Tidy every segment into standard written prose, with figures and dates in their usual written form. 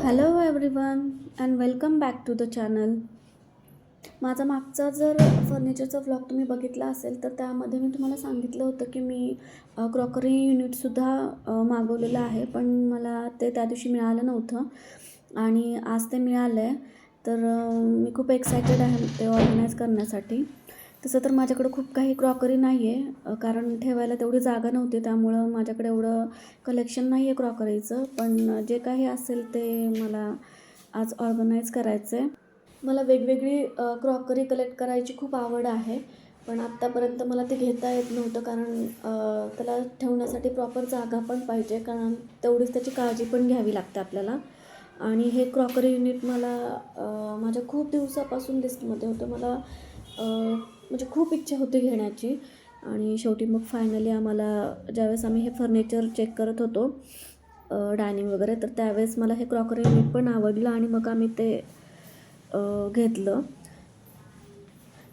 Hello everyone and welcome back to the channel. माझा मागचा जर फर्निचरचा व्लॉग तुम्ही बघितला असेल तर त्यामध्ये मी तुम्हाला सांगितलं होतं की मी क्रॉकरी युनिटसुद्धा मागवलेलं आहे, पण मला ते त्या दिवशी मिळालं नव्हतं आणि आज ते मिळालं आहे. तर मी खूप एक्सायटेड आहे ते ऑर्गनाईज करण्यासाठी. तसं तर माझ्याकडं खूप काही क्रॉकरी नाही आहे, कारण ठेवायला तेवढी जागा नव्हती, त्यामुळं माझ्याकडे एवढं कलेक्शन नाही आहे क्रॉकरीचं. पण जे काही असेल ते मला आज ऑर्गनाईज करायचं आहे. मला वेगवेगळी क्रॉकरी कलेक्ट करायची खूप आवड आहे, पण आत्तापर्यंत मला ते घेता येत नव्हतं, कारण त्याला ठेवण्यासाठी प्रॉपर जागा पण पाहिजे, कारण तेवढीच त्याची काळजी पण घ्यावी लागते आपल्याला. आणि हे क्रॉकरी युनिट मला माझ्या खूप दिवसापासून लिस्टमध्ये होतं. मला म्हणजे खूप इच्छा होती घेण्याची आणि शेवटी मग फायनली आम्हाला ज्यावेळेस आम्ही हे फर्निचर चेक करत होतो डायनिंग वगैरे, तर त्यावेळेस मला हे क्रॉकरी युनिट पण आवडलं आणि मग आम्ही ते घेतलं.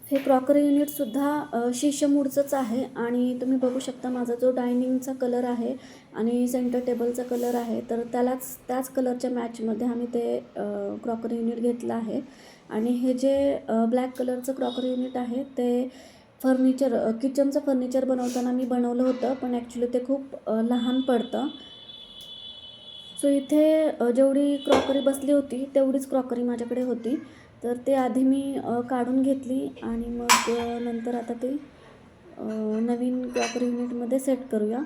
हे क्रॉकरी युनिटसुद्धा शिशमूडचंच आहे आणि तुम्ही बघू शकता माझा जो डायनिंगचा कलर आहे आणि सेंटर टेबलचा कलर आहे, तर त्याच कलरच्या मॅचमध्ये आम्ही ते क्रॉकरी युनिट घेतलं आहे. आणि हे जे ब्लॅक कलरचं क्रॉकरी युनिट आहे ते किचनचं फर्निचर बनवताना मी बनवलं होतं, पण ॲक्च्युली ते खूप लहान पडतं. सो इथे जेवढी क्रॉकरी बसली होती तेवढीच क्रॉकरी माझ्याकडे होती, तर ते आधी मी काढून घेतली आणि मग नंतर आता ते नवीन क्रॉकरी युनिटमध्ये सेट करूया.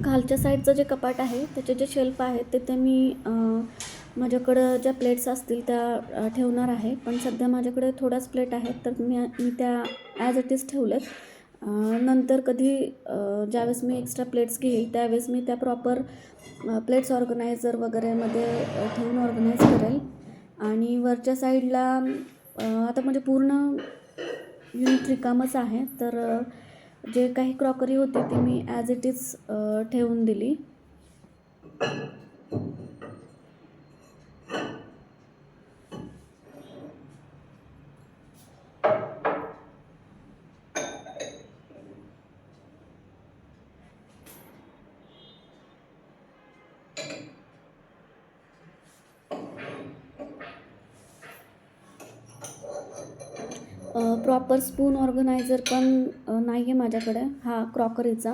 खालच्या साईडचं जे कपाट आहे त्याचे जे शेल्फ आहेत तिथे मी माझ्याकडं ज्या प्लेट्स असतील त्या ठेवणार आहे, पण सध्या माझ्याकडे थोड्याच प्लेट आहेत, तर मी त्या ॲज इट इज ठेवलेत. नंतर कधी ज्यावेळेस मी एक्स्ट्रा प्लेट्स घेईल त्यावेळेस मी त्या प्रॉपर प्लेट्स ऑर्गनायझर वगैरेमध्ये ठेवून ऑर्गनाईज करेल. आणि वरच्या साईडला आता म्हणजे पूर्ण युनिट रिकामच आहे, तर जे काही क्रॉकरी होती ती मी ॲज इट इज ठेवून दिली. प्रॉपर स्पून ऑर्गनायझर पण नाही आहे माझ्याकडे हा क्रॉकरीचा,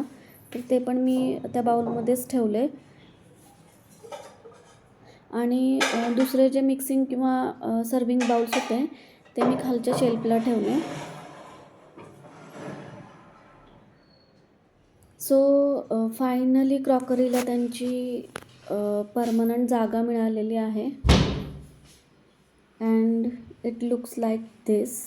तर ते पण मी त्या बाउलमध्येच ठेवले. आणि दुसरे जे मिक्सिंग किंवा सर्विंग बाउल्स होते ते मी खालच्या शेल्फला ठेवले. सो फायनली क्रॉकरीला त्यांची परमनंट जागा मिळालेली आहे and it looks like this.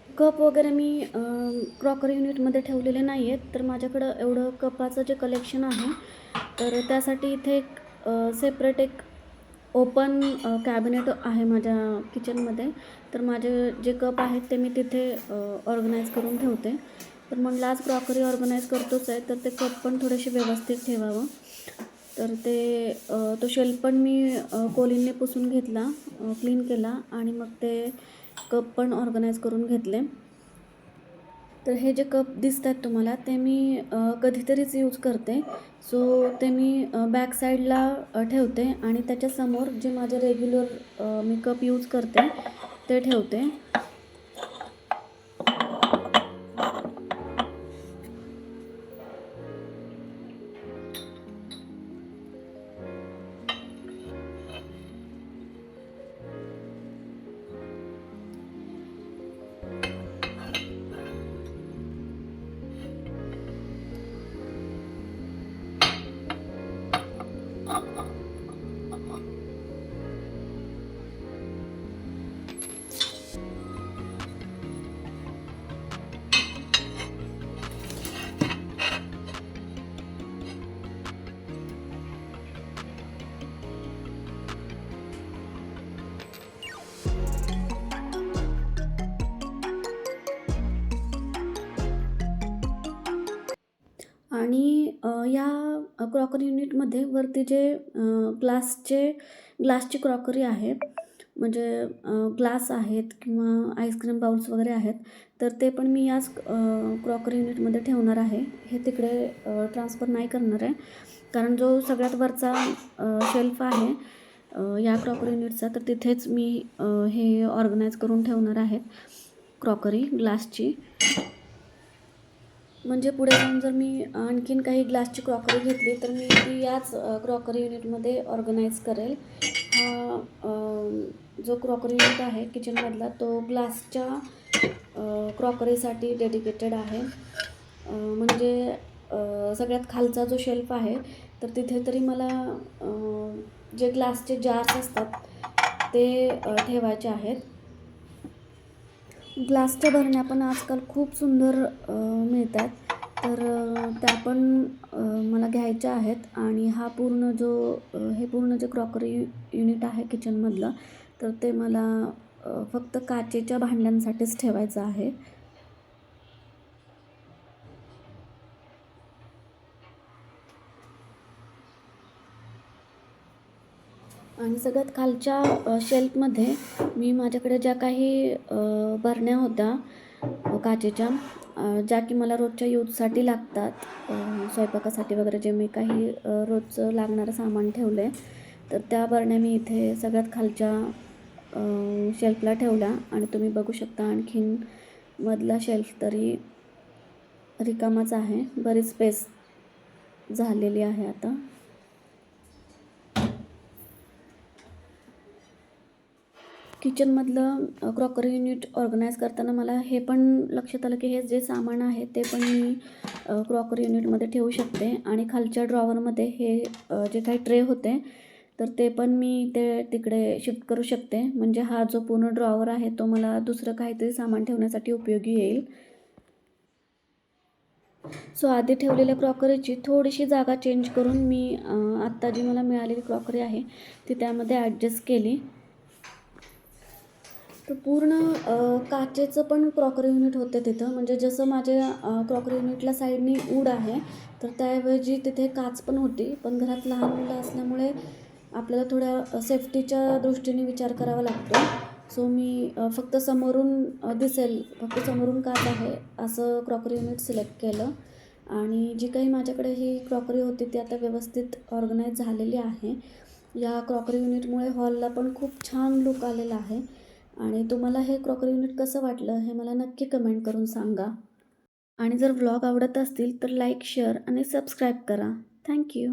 Cup वगैरे मी क्रॉकरी युनिटमध्ये ठेवलेले नाही आहेत, तर माझ्याकडं एवढं कपाचं जे कलेक्शन आहे तर त्यासाठी इथे एक सेपरेट एक ओपन कॅबिनेट आहे माझ्या किचनमध्ये. तर माझे जे कप आहेत ते मी तिथे ऑर्गनाईज करून ठेवते. तर म्हटलं आज क्रॉकरी ऑर्गनाईज करतोच आहे, तर ते कप पण थोडेसे व्यवस्थित ठेवावं. तर ते तो शेल्फ पण मी कोलिनने पुसून घेतला, क्लीन केला आणि मग ते कप पण ऑर्गनाईज करून घेतले. तर हे जे कप दिसत आहेत तुम्हाला ते मी कधीतरीच यूज करते. सो ते मी बॅक साईडला ठेवते आणि त्याच्यासमोर जे माझे रेग्युलर मी कप यूज करते ते ठेवते. आणि या क्रॉकरी युनिटमध्ये वरती जे ग्लासची क्रॉकरी आहे, म्हणजे ग्लास आहेत किंवा आईस्क्रीम बाउल्स वगैरे आहेत, तर ते पण मी याच क्रॉकरी युनिटमध्ये ठेवणार आहे. हे तिकडे ट्रान्सफर नाही करणार आहे, कारण जो सगळ्यात वरचा शेल्फ आहे या क्रॉकरी युनिटचा, तर तिथेच मी हे ऑर्गनाईज करून ठेवणार आहे क्रॉकरी ग्लासची. म्हणजे पुढे जाऊन जर मी आणखीन काही ग्लासची क्रॉकरी घेतली तर मी ती याच क्रॉकरी युनिटमध्ये ऑर्गनाईज करेल. हा जो क्रॉकरी युनिट आहे किचनमधला, तो ग्लासच्या क्रॉकरीसाठी डेडिकेटेड आहे. म्हणजे सगळ्यात खालचा जो शेल्फ आहे, तर तिथे तरी मला जे ग्लासचे जार्स असतात ते ठेवायचे आहेत. ग्लासच्या भरण्या पण आजकाल खूप सुंदर मिळतात, तर त्या पण मला घ्यायच्या आहेत. आणि हे पूर्ण जे क्रॉकरी युनिट आहे किचनमधलं, तर ते मला फक्त काचेच्या भांड्यांसाठीच ठेवायचं आहे. आणि सगळ्यात खालच्या शेल्फमध्ये मी माझ्याकडे ज्या काही बरण्या होत्या काचेच्या, ज्या की मला रोजच्या यूजसाठी लागतात, स्वयंपाकासाठी वगैरे जे मी काही रोजचं लागणारं सामान ठेवलं आहे, तर त्या बरण्या मी इथे सगळ्यात खालच्या शेल्फला ठेवल्या. आणि तुम्ही बघू शकता आणखीन मधला शेल्फ तरी रिकामाच आहे, बरीच स्पेस झालेली आहे आता. किचनमधलं क्रॉकरी युनिट ऑर्गनाईज करताना मला हे पण लक्षात आलं की हे जे सामान आहे ते पण मी क्रॉकरी युनिटमध्ये ठेवू शकते. आणि खालच्या ड्रॉवरमध्ये हे जे काही ट्रे होते, तर ते पण मी तिकडे शिफ्ट करू शकते. म्हणजे हा जो पूर्ण ड्रॉवर आहे तो मला दुसरं काहीतरी सामान ठेवण्यासाठी उपयोगी येईल. सो आधी ठेवलेल्या क्रॉकरीची थोडीशी जागा चेंज करून मी आत्ता जी मला मिळालेली क्रॉकरी आहे ती त्यामध्ये ॲडजस्ट केली. तर पूर्ण काचेचं पण क्रॉकरी युनिट होतं तिथं. म्हणजे जसं माझ्या क्रॉकरी युनिटला साईडनी वूड आहे, तर त्याऐवजी तिथे काच पण होती. पण घरात लहान मुलं असल्यामुळे आपल्याला थोड्या सेफ्टीच्या दृष्टीने विचार करावा लागतो. सो मी फक्त समोरून फक्त समोरून काच आहे असं क्रॉकरी युनिट सिलेक्ट केलं. आणि जी काही माझ्याकडे ही क्रॉकरी होती ती आता व्यवस्थित ऑर्गनाईज झालेली आहे. या क्रॉकरी युनिटमुळे हॉलला पण खूप छान लुक आलेला आहे. आणि तुम्हाला हे क्रॉकरी युनिट कसं वाटलं हे मला नक्की कमेंट करून सांगा. आणि जर व्लॉग आवडत असतील तर लाईक, शेअर आणि सबस्क्राईब करा. थँक्यू.